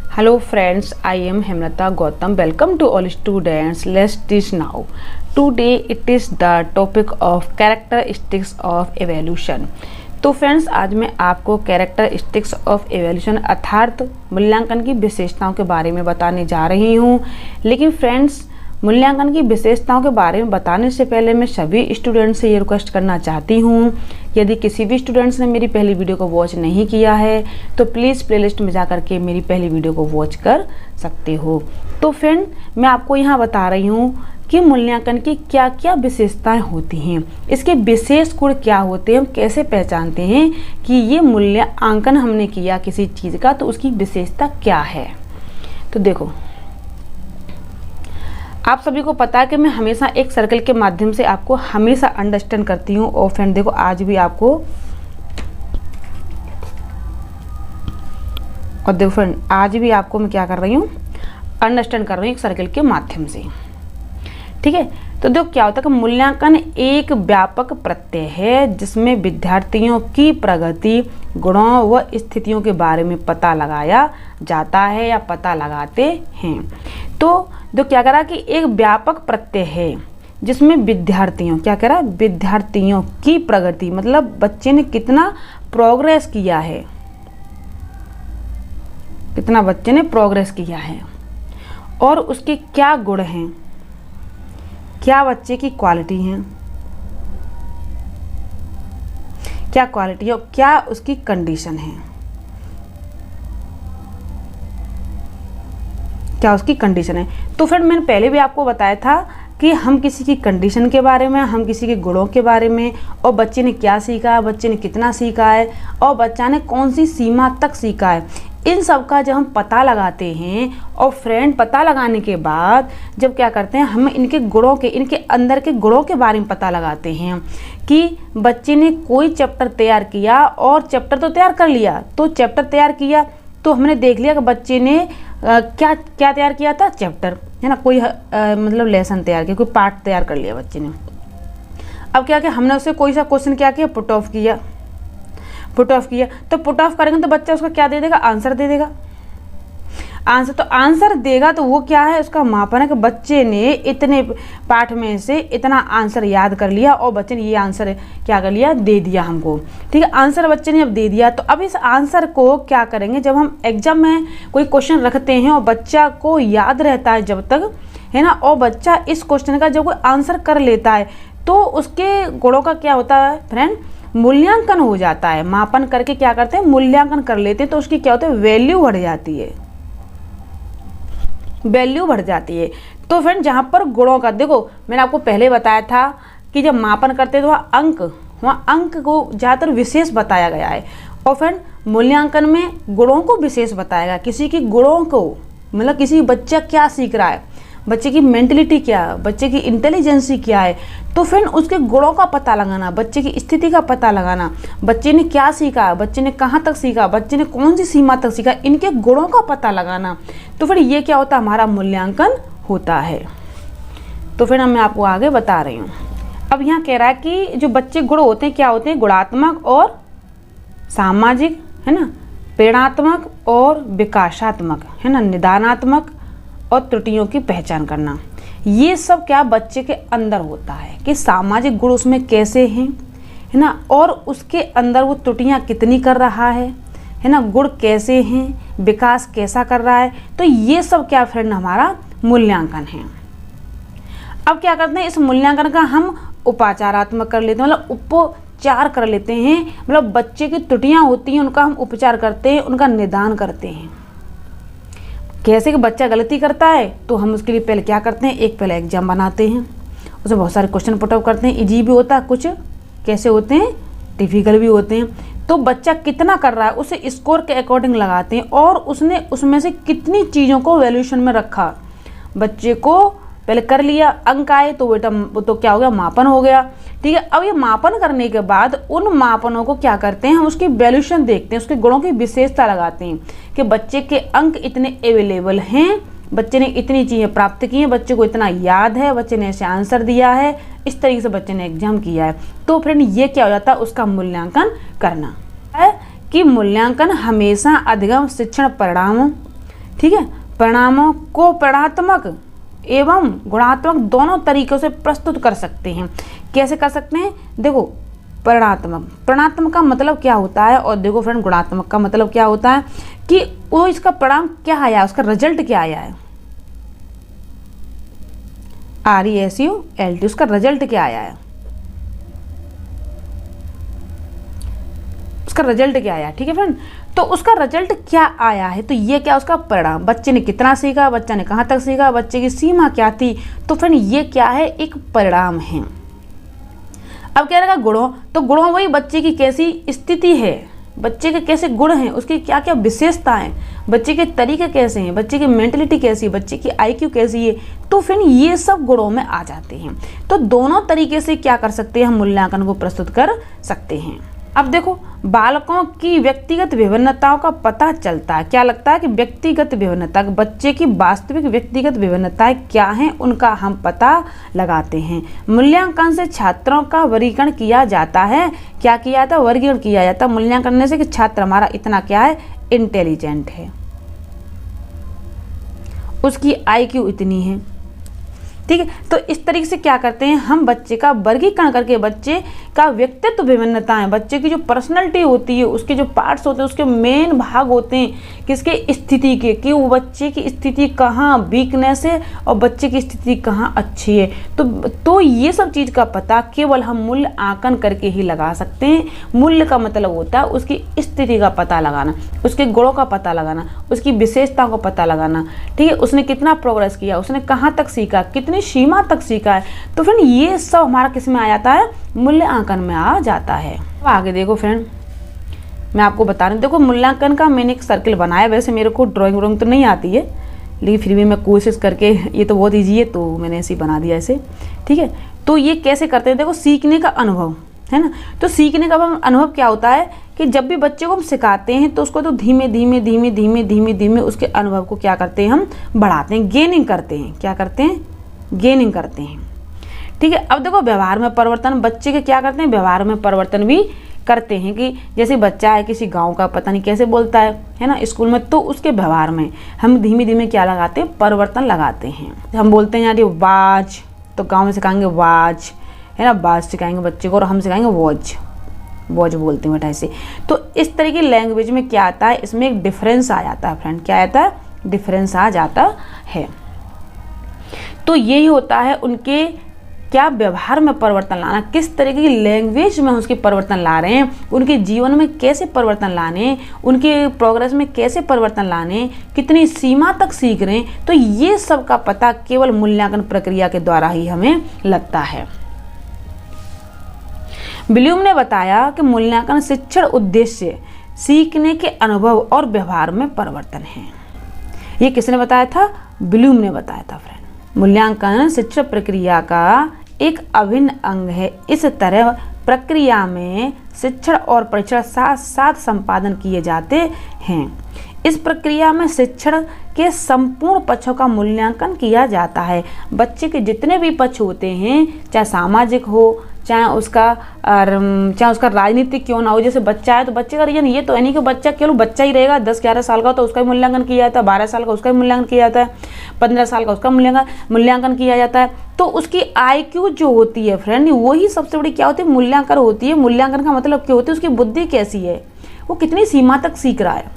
Hello friends, I am Hemlata Gautam. Welcome to all students. Let's teach now. Today it is the topic of characteristics of evaluation. तो friends आज मैं आपको characteristics of evolution अर्थात मूल्यांकन की विशेषताओं के बारे में बताने जा रही हूँ। लेकिन फ्रेंड्स मूल्यांकन की विशेषताओं के बारे में बताने से पहले मैं सभी स्टूडेंट्स से ये रिक्वेस्ट करना चाहती हूँ, यदि किसी भी स्टूडेंट्स ने मेरी पहली वीडियो को वॉच नहीं किया है तो प्लीज़ प्लेलिस्ट में जा कर के मेरी पहली वीडियो को वॉच कर सकते हो। तो फ्रेंड मैं आपको यहाँ बता रही हूँ कि मूल्यांकन की क्या क्या विशेषताएं होती हैं, इसके विशेष गुण क्या होते हैं, हम कैसे पहचानते हैं कि ये मूल्यांकन हमने किया किसी चीज़ का तो उसकी विशेषता क्या है। तो देखो आप सभी को पता है कि मैं हमेशा एक सर्कल के माध्यम से आपको हमेशा अंडरस्टैंड करती हूँ। और फ्रेंड देखो आज भी आपको मैं क्या कर रही हूँ, अंडरस्टैंड कर रही हूँ एक सर्कल के माध्यम से। ठीक है, तो देखो क्या होता है कि मूल्यांकन एक व्यापक प्रत्यय है जिसमें विद्यार्थियों की प्रगति, गुणों व स्थितियों के बारे में पता लगाया जाता है या पता लगाते हैं। तो जो क्या करा कि एक व्यापक प्रत्यय है जिसमें विद्यार्थियों विद्यार्थियों की प्रगति मतलब बच्चे ने कितना प्रोग्रेस किया है, और उसके क्या गुण हैं, क्या बच्चे की क्वालिटी है, और क्या उसकी कंडीशन है, तो फिर मैंने पहले भी आपको बताया था कि हम किसी की कंडीशन के बारे में, हम किसी के गुणों के बारे में, और बच्चे ने क्या सीखा, बच्चे ने कितना सीखा है, और बच्चा ने कौन सी सीमा तक सीखा है, इन सब का जब हम पता लगाते हैं। और फ्रेंड पता लगाने के बाद जब क्या करते हैं, हम इनके अंदर के गुणों के बारे में पता लगाते हैं कि बच्चे ने कोई चैप्टर तैयार किया और चैप्टर तो तैयार कर लिया, तो चैप्टर तैयार किया तो हमने देख लिया कि बच्चे ने क्या तैयार किया था, चैप्टर है ना, कोई मतलब लेसन तैयार किया, कोई पार्ट तैयार कर लिया बच्चे ने। अब क्या किया हमने उससे कोई सा क्वेश्चन क्या किया, पुट ऑफ किया। तो पुट ऑफ करेंगे तो बच्चा उसका क्या दे देगा, आंसर दे देगा। आंसर देगा तो वो क्या है, उसका मापन है कि बच्चे ने इतने पाठ में से इतना आंसर याद कर लिया और बच्चे ने ये आंसर क्या कर लिया, दे दिया हमको। ठीक है, आंसर बच्चे ने अब दे दिया तो अब इस आंसर को क्या करेंगे, जब हम एग्जाम में कोई क्वेश्चन रखते हैं और बच्चा को याद रहता है जब तक, है ना, और बच्चा इस क्वेश्चन का जब कोई आंसर कर लेता है तो उसके गुणों का क्या होता है फ्रेंड, मूल्यांकन हो जाता है। मापन करके क्या करते हैं, मूल्यांकन कर लेते हैं तो उसकी क्या होता है, वैल्यू बढ़ जाती है। तो फ्रेंड जहाँ पर गुणों का देखो मैंने आपको पहले बताया था कि जब मापन करते हैं तो वहाँ अंक को ज़्यादातर विशेष बताया गया है, और फ्रेंड मूल्यांकन में गुणों को विशेष बताया गया, किसी की गुणों को मतलब किसी बच्चा क्या सीख रहा है, बच्चे की मेंटलिटी क्या है, बच्चे की इंटेलिजेंसी क्या है, तो फिर उसके गुणों का पता लगाना, बच्चे की स्थिति का पता लगाना, बच्चे ने क्या सीखा, बच्चे ने कहाँ तक सीखा, बच्चे ने कौन सी सीमा तक सीखा, इनके गुणों का पता लगाना, तो फिर ये क्या होता है, हमारा मूल्यांकन होता है। तो फिर मैं आपको आगे बता रही हूँ। अब यहाँ कह रहा है कि जो बच्चे गुण होते हैं क्या होते हैं, गुणात्मक और सामाजिक, है ना, प्रेरणात्मक और विकासात्मक, है ना, निदानात्मक और त्रुटियों की पहचान करना। ये सब क्या बच्चे के अंदर होता है कि सामाजिक गुण उसमें कैसे हैं, है ना, और उसके अंदर वो त्रुटियां कितनी कर रहा है ना, गुण कैसे हैं, विकास कैसा कर रहा है, तो ये सब क्या फ्रेंड हमारा मूल्यांकन है। अब क्या करते हैं, इस मूल्यांकन का हम उपचारात्मक कर लेते हैं, मतलब उपचार कर लेते हैं, मतलब बच्चे की त्रुटियां होती हैं उनका हम उपचार करते हैं, उनका निदान करते हैं। कैसे कि बच्चा गलती करता है तो हम उसके लिए पहले क्या करते हैं, पहले एग्जाम बनाते हैं, उसमें बहुत सारे क्वेश्चन पुट अप करते हैं, इजी भी होता है, कुछ कैसे होते हैं, डिफिकल्ट भी होते हैं। तो बच्चा कितना कर रहा है उसे स्कोर के अकॉर्डिंग लगाते हैं, और उसने उसमें से कितनी चीज़ों को वैल्यूएशन में रखा। बच्चे को पहले कर लिया, अंक आए तो बेटा वो तो क्या हो गया, मापन हो गया। ठीक है, अब ये मापन करने के बाद उन मापनों को क्या करते हैं, हम उसकी वैल्यूएशन देखते हैं, उसके गुणों की विशेषता लगाते हैं कि बच्चे के अंक इतने अवेलेबल हैं, बच्चे ने इतनी चीज़ें प्राप्त की हैं, बच्चे को इतना याद है, बच्चे ने ऐसे आंसर दिया है, इस तरीके से बच्चे ने एग्जाम किया है। तो फ्रेंड ये क्या हो जाता है, उसका मूल्यांकन करना है कि मूल्यांकन हमेशा अधिगम शिक्षण परिणामों, ठीक है, परिणामों को परिणात्मक एवं गुणात्मक दोनों तरीकों से प्रस्तुत कर सकते हैं। कैसे कर सकते हैं, देखो परिणात्मक का मतलब क्या होता है, और देखो फ्रेंड गुणात्मक का मतलब क्या होता है कि वो इसका परिणाम क्या आया, उसका रिजल्ट क्या आया है, RESULT, उसका रिजल्ट क्या आया है, उसका रिजल्ट क्या आया, ठीक है फ्रेंड। तो उसका रिजल्ट क्या आया है, तो ये क्या उसका परिणाम, बच्चे ने कितना सीखा, बच्चा ने कहाँ तक सीखा, बच्चे की सीमा क्या थी, तो फ्रेंड ये क्या है, एक परिणाम है। अब क्या रहेगा गुणों, तो गुणों वही बच्चे की कैसी स्थिति है, बच्चे के कैसे गुण हैं, उसकी क्या क्या विशेषताएं, बच्चे के तरीके कैसे हैं, बच्चे की मेंटलिटी कैसी है, बच्चे की IQ कैसी है, तो फिर ये सब गुणों में आ जाते हैं। तो दोनों तरीके से क्या कर सकते हैं, हम मूल्यांकन को प्रस्तुत कर सकते हैं। अब देखो बालकों की व्यक्तिगत विभिन्नताओं का पता चलता है, क्या लगता है कि व्यक्तिगत विभिन्नता, बच्चे की वास्तविक व्यक्तिगत विभिन्नताएं क्या हैं उनका हम पता लगाते हैं। मूल्यांकन से छात्रों का वर्गीकरण किया जाता है, क्या किया जाता है, वर्गीकरण किया जाता है मूल्यांकन करने से कि छात्र हमारा इतना क्या है, इंटेलिजेंट है, उसकी IQ इतनी है, ठीक है। तो इस तरीके से क्या करते हैं, हम बच्चे का वर्गीकरण करके बच्चे का व्यक्तित्व विभिन्नताएं, बच्चे की जो पर्सनैलिटी होती है, उसके जो पार्ट्स होते हैं, उसके मेन भाग होते हैं किसके स्थिति के, कि वो बच्चे की स्थिति कहाँ वीकनेस है और बच्चे की स्थिति कहाँ अच्छी है। तो ये सब चीज़ का पता केवल हम मूल्य आंकन करके ही लगा सकते हैं। मूल्य का मतलब होता है उसकी स्थिति का पता लगाना, उसके गुणों का पता लगाना, उसकी विशेषताओं का पता लगाना, ठीक है, उसने कितना प्रोग्रेस किया, उसने कहाँ तक सीखा, कितनी सीमा तक सीखा है। तो फ्रेंड ये सब हमारा किस में आ जाता है, मूल्यांकन में आ जाता है। अब आगे देखो फ्रेंड, मैं आपको बता रही हूँ, देखो मूल्यांकन का मैंने एक सर्किल बनाया, वैसे मेरे को ड्राइंग तो नहीं आती है, लेकिन फिर भी मैं कोशिश करके, ये तो बहुत ईजी है तो मैंने ऐसे ही बना दिया ऐसे, ठीक है। तो ये कैसे करते हैं, देखो सीखने का अनुभव है ना, तो सीखने का अनुभव क्या होता है कि जब भी बच्चे को हम सिखाते हैं तो उसको तो धीमे धीमे धीमे धीमे धीमे धीमे उसके अनुभव को क्या करते हैं, हम बढ़ाते हैं, गेनिंग करते हैं, क्या करते हैं, गेनिंग करते हैं, ठीक है। अब देखो व्यवहार में परिवर्तन, बच्चे के क्या करते हैं, व्यवहार में परिवर्तन भी करते हैं, कि जैसे बच्चा है किसी गांव का, पता नहीं कैसे बोलता है ना स्कूल में, तो उसके व्यवहार में हम धीमे धीमे क्या लगाते हैं, परिवर्तन लगाते हैं। हम बोलते हैं यार वाज, तो गाँव में सिखाएंगे वाज, है ना, बाज सिखाएंगे बच्चे को, और हम सिखाएंगे वॉज, वॉज बोलते हैं बेटा ऐसे। तो इस तरह की लैंग्वेज में क्या आता है, इसमें एक डिफरेंस आ जाता है फ्रेंड, क्या आता है, डिफरेंस आ जाता है। तो यही होता है उनके क्या व्यवहार में परिवर्तन लाना, किस तरीके की लैंग्वेज में उसके परिवर्तन ला रहे हैं, उनके जीवन में कैसे परिवर्तन लाने, उनके प्रोग्रेस में कैसे परिवर्तन लाने, कितनी सीमा तक सीख रहे हैं, तो ये सब का पता केवल मूल्यांकन प्रक्रिया के द्वारा ही हमें लगता है। ब्लूम ने बताया कि मूल्यांकन शिक्षण उद्देश्य सीखने के अनुभव और व्यवहार में परिवर्तन है। ये किसने बताया था, ब्लूम ने बताया था फ्रेंड। मूल्यांकन शिक्षण प्रक्रिया का एक अभिन्न अंग है। इस तरह प्रक्रिया में शिक्षण और परीक्षण साथ साथ संपादन किए जाते हैं। इस प्रक्रिया में शिक्षण के संपूर्ण पक्षों का मूल्यांकन किया जाता है। बच्चे के जितने भी पक्ष होते हैं, चाहे सामाजिक हो, चाहे उसका राजनीतिक क्यों ना हो, जैसे बच्चा है तो बच्चे का रीजन ये तो है नहीं कि बच्चा केवल बच्चा ही रहेगा, 10-11 साल का तो उसका भी मूल्यांकन किया जाता है, 12 साल का उसका भी मूल्यांकन किया जाता है, 15 साल का उसका मूल्यांकन किया जाता है। तो उसकी IQ जो होती है फ्रेंड, वही सबसे बड़ी क्या होती है, मूल्यांकन होती है। मूल्यांकन का मतलब क्या होती है, उसकी बुद्धि कैसी है, वो कितनी सीमा तक सीख रहा है।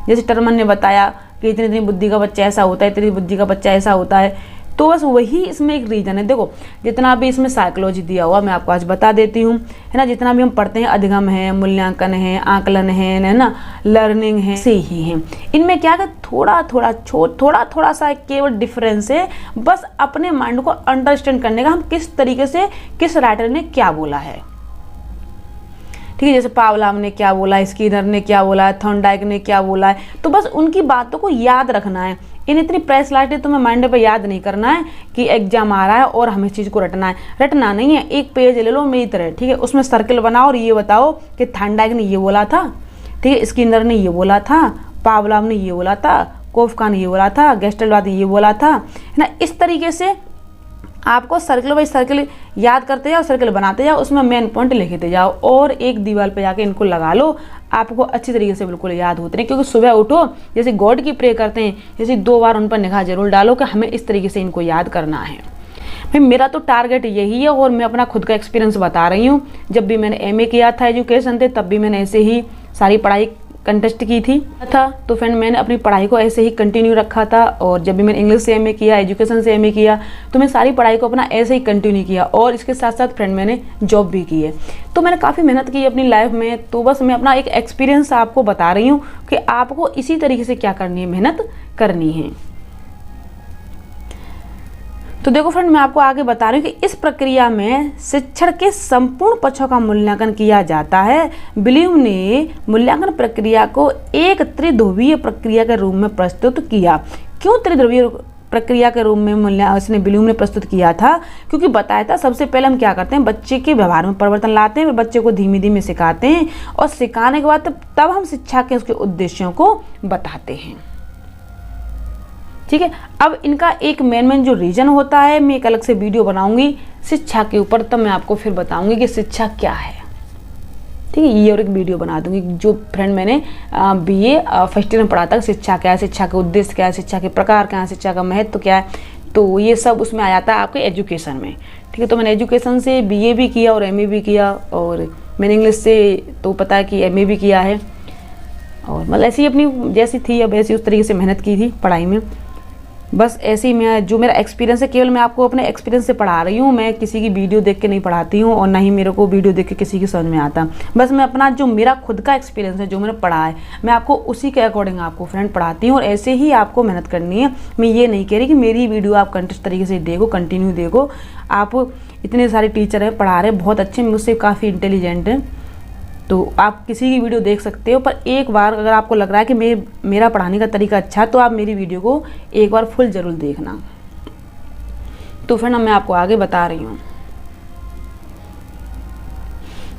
जैसे टर्मन ने बताया कि इतनी इतनी बुद्धि का बच्चा ऐसा होता है, इतनी बुद्धि का बच्चा ऐसा होता है, तो बस वही इसमें एक रीजन है। देखो जितना भी इसमें साइकोलॉजी दिया हुआ मैं आपको आज बता देती हूँ, है ना, जितना भी हम पढ़ते हैं, अधिगम है, मूल्यांकन है, आकलन है ना, लर्निंग है, से ही है। इनमें क्या है, थोड़ा सा केवल डिफरेंस है, बस अपने माइंड को अंडरस्टैंड करने का, हम किस तरीके से, किस राइटर ने क्या बोला है, ठीक है। जैसे पावलाव ने क्या बोला है, स्किनर ने क्या बोला है, थॉर्नडाइक ने क्या बोला है, तो बस उनकी बातों को याद रखना है। इन इतनी प्रेस लाइटें तुम्हें माइंड पे याद नहीं करना है कि एग्जाम आ रहा है और हमें इस चीज़ को रटना है, रटना नहीं है। एक पेज ले लो मेरी तरह, ठीक है, उसमें सर्कल बनाओ और ये बताओ कि थॉर्नडाइक ने ये बोला था, ठीक है, स्किनर ने ये बोला था, पावलाव ने ये बोला था, कोफका ने ये बोला था, गेस्टलवाद ने ये बोला था, है ना। इस तरीके से आपको सर्कल बाई सर्कल याद करते जाओ, सर्कल बनाते जाओ, उसमें मेन पॉइंट लिखते जाओ और एक दीवार पे जाके इनको लगा लो। आपको अच्छी तरीके से बिल्कुल याद होते हैं, क्योंकि सुबह उठो जैसे गॉड की प्रे करते हैं, जैसे 2 बार उन पर निगाह जरूर डालो कि हमें इस तरीके से इनको याद करना है। भाई मेरा तो टारगेट यही है और मैं अपना खुद का एक्सपीरियंस बता रही हूँ। जब भी मैंने MA किया था एजुकेशन थे, तब भी मैंने ऐसे ही सारी पढ़ाई कंटेस्ट की थी तो फ्रेंड मैंने अपनी पढ़ाई को ऐसे ही कंटिन्यू रखा था। और जब भी मैंने इंग्लिश से MA किया, एजुकेशन से MA किया, तो मैं सारी पढ़ाई को अपना ऐसे ही कंटिन्यू किया और इसके साथ साथ फ्रेंड मैंने जॉब भी की है। तो मैंने काफ़ी मेहनत की अपनी लाइफ में। तो बस मैं अपना एक एक्सपीरियंस आपको बता रही हूँ कि आपको इसी तरीके से क्या करनी है, मेहनत करनी है। तो देखो फ्रेंड, मैं आपको आगे बता रही हूँ कि इस प्रक्रिया में शिक्षण के संपूर्ण पक्षों का मूल्यांकन किया जाता है। ब्लूम ने मूल्यांकन प्रक्रिया को एक त्रिध्रुवीय प्रक्रिया के रूप में प्रस्तुत किया। क्यों त्रिध्रुवीय प्रक्रिया के रूप में उसने ब्लूम ने प्रस्तुत किया था? क्योंकि बताया था सबसे पहले हम क्या करते हैं, बच्चे के व्यवहार में परिवर्तन लाते हैं, बच्चे को धीमे धीमे सिखाते हैं और सिखाने के बाद तब हम शिक्षा के उसके उद्देश्यों को बताते हैं। ठीक है, अब इनका एक मेन जो रीजन होता है, मैं एक अलग से वीडियो बनाऊंगी शिक्षा के ऊपर, तब मैं आपको फिर बताऊंगी कि शिक्षा क्या है। ठीक है, ये और एक वीडियो बना दूंगी। जो फ्रेंड मैंने BA फर्स्ट ईयर में पढ़ा था, शिक्षा क्या है, शिक्षा के उद्देश्य क्या है, शिक्षा के प्रकार क्या है, शिक्षा का महत्व क्या है, तो ये सब उसमें आ जाता है आपके एजुकेशन में। ठीक है, तो मैंने एजुकेशन से BA भी किया और MA भी किया, और मैंने इंग्लिश से तो पता है कि MA भी किया है, और मतलब ऐसी अपनी जैसी थी अब ऐसी उस तरीके से मेहनत की थी पढ़ाई में। बस ऐसे ही मैं जो मेरा एक्सपीरियंस है, केवल मैं आपको अपने एक्सपीरियंस से पढ़ा रही हूँ। मैं किसी की वीडियो देख के नहीं पढ़ाती हूँ और ना ही मेरे को वीडियो देख के किसी की समझ में आता। बस मैं अपना जो मेरा खुद का एक्सपीरियंस है, जो मैंने पढ़ा है, मैं आपको उसी के अकॉर्डिंग आपको फ्रेंड पढ़ाती हूँ। और ऐसे ही आपको मेहनत करनी है। मैं ये नहीं कह रही कि मेरी वीडियो आप कंटिन्यूस तरीके से देखो, कंटिन्यू देखो। आप इतने सारे टीचर हैं, पढ़ा रहे बहुत अच्छे, मुझसे काफ़ी इंटेलिजेंट हैं, तो आप किसी की वीडियो देख सकते हो। पर एक बार अगर आपको लग रहा है कि मेरा पढ़ाने का तरीका अच्छा है, तो आप मेरी वीडियो को एक बार फुल ज़रूर देखना। तो फिर ना मैं आपको आगे बता रही हूँ।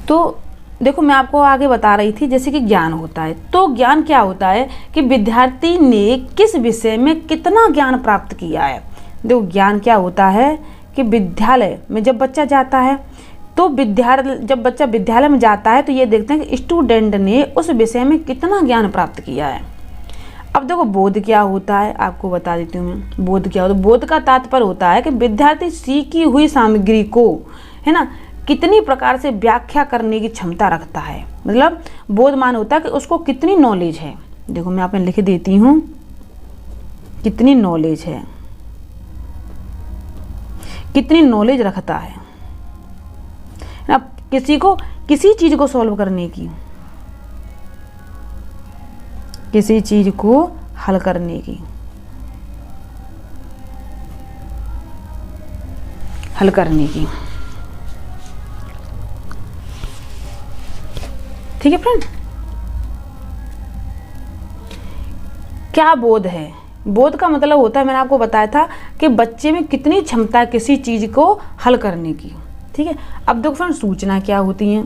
तो देखो, मैं आपको आगे बता रही थी जैसे कि ज्ञान होता है। तो ज्ञान क्या होता है कि विद्यार्थी ने किस विषय में कितना ज्ञान प्राप्त किया है। देखो, ज्ञान क्या होता है कि विद्यालय में जब बच्चा जाता है, तो जब बच्चा विद्यालय में जाता है तो ये देखते हैं कि स्टूडेंट ने उस विषय में कितना ज्ञान प्राप्त किया है। अब देखो, बोध क्या होता है आपको बता देती हूँ मैं। बोध क्या होता है? बोध का तात्पर्य होता है कि विद्यार्थी सीखी हुई सामग्री को, है ना, कितनी प्रकार से व्याख्या करने की क्षमता रखता है। मतलब बोध मान होता है कि उसको कितनी नॉलेज है। देखो, मैं आप में लिख देती हूँ कितनी नॉलेज है, कितनी नॉलेज रखता है ना किसी चीज को सॉल्व करने की, किसी चीज को हल करने की, ठीक है फ्रेंड। क्या बोध है? बोध का मतलब होता है, मैंने आपको बताया था कि बच्चे में कितनी क्षमता है किसी चीज को हल करने की। ठीक है, अब देखो फ्रेंड, सूचना क्या होती है,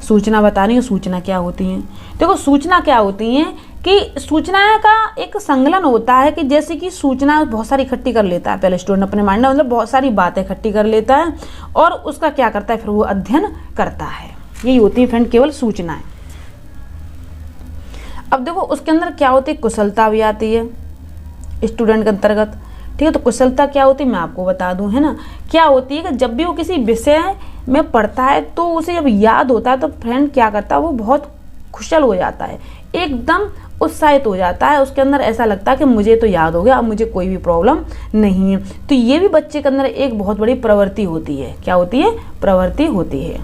सूचना बता रही हूँ। सूचना क्या होती है? देखो, सूचना क्या होती है कि सूचना का एक संकलन होता है कि जैसे कि सूचना बहुत सारी इकट्ठी कर लेता है पहले स्टूडेंट अपने माइंड में, मतलब बहुत सारी बातें इकट्ठी कर लेता है और उसका क्या करता है, फिर वो अध्ययन करता है। यही होती है फ्रेंड केवल सूचनाएं। अब देखो, उसके अंदर क्या होती है, कुशलता भी आती है स्टूडेंट के अंतर्गत। ठीक है, तो कुशलता क्या होती है मैं आपको बता दूं, है ना। क्या होती है कि जब भी वो किसी विषय में पढ़ता है तो उसे जब याद होता है तो फ्रेंड क्या करता है, वो बहुत कुशल हो जाता है, एकदम उत्साहित हो जाता है। उसके अंदर ऐसा लगता है कि मुझे तो याद हो गया, अब मुझे कोई भी प्रॉब्लम नहीं है। तो ये भी बच्चे के अंदर एक बहुत बड़ी प्रवृत्ति होती है। क्या होती है? प्रवृत्ति होती है।